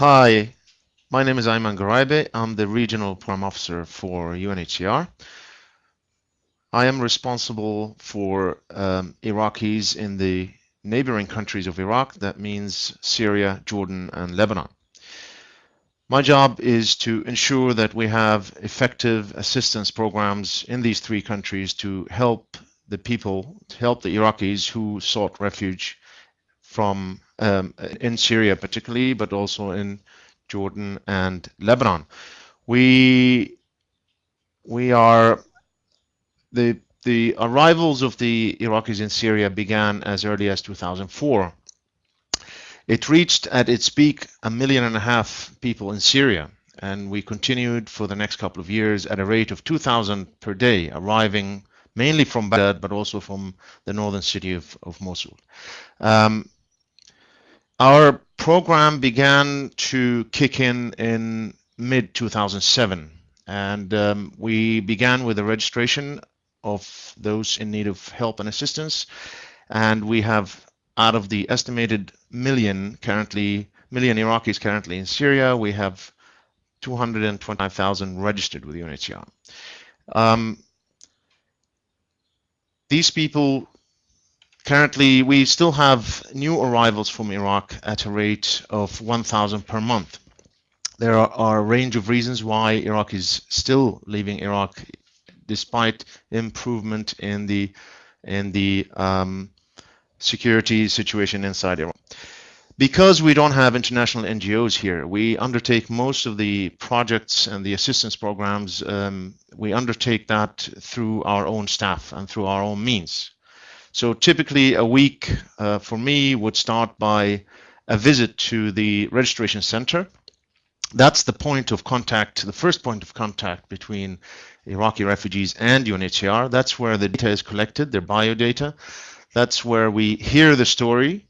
Hi, my name is Ayman Garaibe. I'm the Regional Program Officer for UNHCR. I am responsible for Iraqis in the neighboring countries of Iraq. That means Syria, Jordan, and Lebanon. My job is to ensure that we have effective assistance programs in these three countries to help the people, to help the Iraqis who sought refuge from in Syria particularly, but also in Jordan and Lebanon. We are the arrivals of the Iraqis in Syria began as early as 2004. It reached at its peak 1.5 million people in Syria, and we continued for the next couple of years at a rate of 2,000 per day, arriving mainly from Baghdad, but also from the northern city of Mosul. Our program began to kick in mid 2007, and we began with the registration of those in need of help and assistance. And we have, out of the estimated million Iraqis currently in Syria, we have 225,000 registered with UNHCR. These people currently, we still have new arrivals from Iraq at a rate of 1,000 per month. There are a range of reasons why Iraq is still leaving Iraq despite improvement in the security situation inside Iraq. Because we don't have international NGOs here, we undertake most of the projects and the assistance programs. We undertake that through our own staff and through our own means. So typically a week for me would start by a visit to the registration center. That's the point of contact, the first point of contact between Iraqi refugees and UNHCR. That's where the data is collected, their biodata. That's where we hear the story.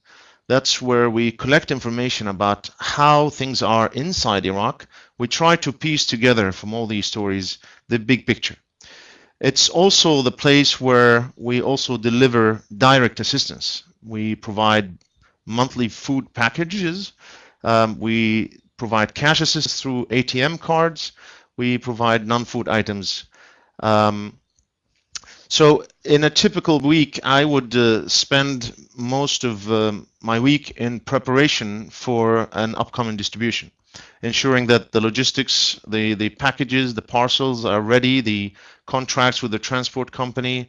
That's where we collect information about how things are inside Iraq. We try to piece together from all these stories the big picture. It's also the place where we also deliver direct assistance. We provide monthly food packages. We provide cash assistance through ATM cards. We provide non-food items. So in a typical week, I would spend most of my week in preparation for an upcoming distribution, ensuring that the logistics, the packages, the parcels are ready, the contracts with the transport company,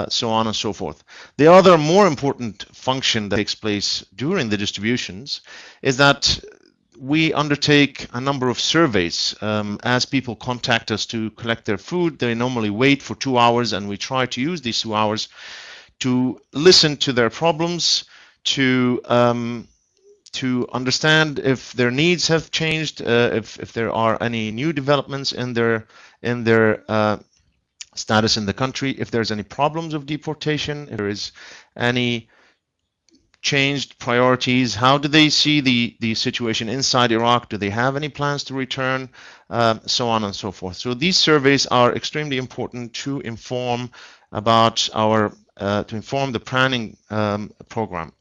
so on and so forth. The other more important function that takes place during the distributions is that we undertake a number of surveys. As people contact us to collect their food, they normally wait for 2 hours, and we try to use these 2 hours to listen to their problems, to understand if their needs have changed, if there are any new developments in their status in the country, if there's any problems of deportation, if there is any changed priorities, how do they see the situation inside Iraq, do they have any plans to return, so on and so forth. So these surveys are extremely important to inform about our to inform the planning program.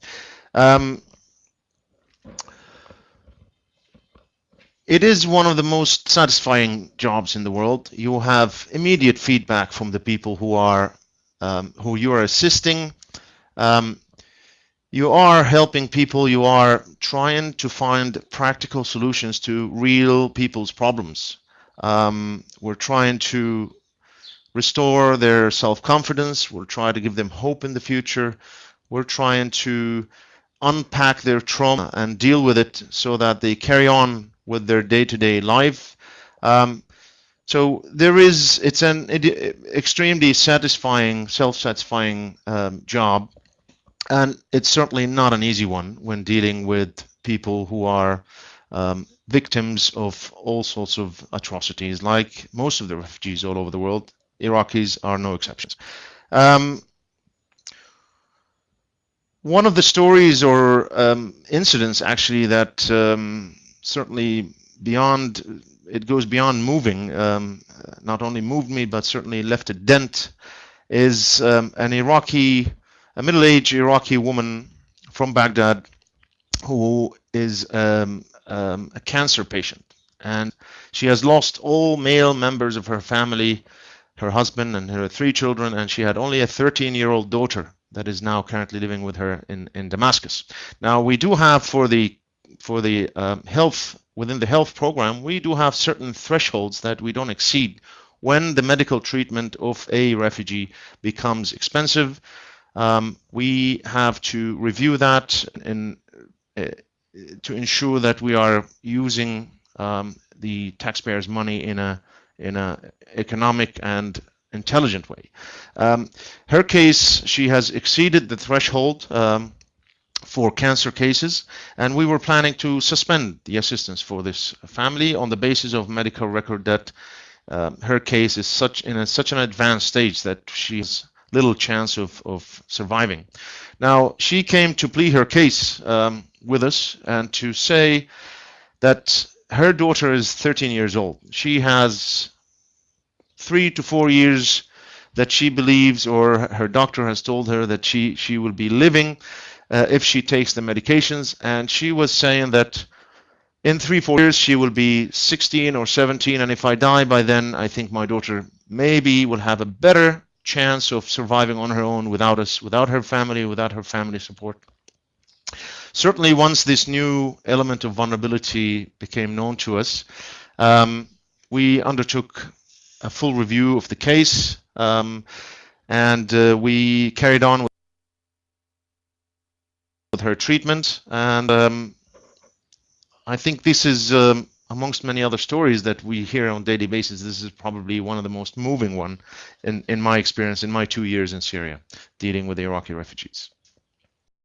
It is one of the most satisfying jobs in the world. You have immediate feedback from the people who you are assisting. You are helping people, you are trying to find practical solutions to real people's problems. We're trying to restore their self-confidence, we're trying to give them hope in the future, we're trying to unpack their trauma and deal with it so that they carry on with their day-to-day life. So it's an extremely satisfying, self-satisfying job. And it's certainly not an easy one when dealing with people who are victims of all sorts of atrocities, like most of the refugees all over the world. Iraqis are no exceptions. One of the stories or incidents actually that certainly it goes beyond moving, not only moved me, but certainly left a dent, is a middle-aged Iraqi woman from Baghdad who is a cancer patient, and she has lost all male members of her family, her husband and her 3 children, and she had only a 13-year-old daughter that is now currently living with her in Damascus. Now, we do have for the health, within the health program, we do have certain thresholds that we don't exceed when the medical treatment of a refugee becomes expensive. We have to review that to ensure that we are using the taxpayers' money in a economic and intelligent way. Her case, she has exceeded the threshold for cancer cases, and we were planning to suspend the assistance for this family on the basis of medical record that her case is such an advanced stage that she has little chance of surviving. Now, she came to plead her case with us and to say that her daughter is 13 years old. She has 3 to 4 years that she believes, or her doctor has told her that she will be living if she takes the medications, and she was saying that in 3-4 years she will be 16 or 17, and if I die by then, I think my daughter maybe will have a better chance of surviving on her own without us, without her family support. Certainly, once this new element of vulnerability became known to us, we undertook a full review of the case, and we carried on with her treatment. And I think this is, amongst many other stories that we hear on a daily basis, this is probably one of the most moving one in my experience in my 2 years in Syria dealing with Iraqi refugees.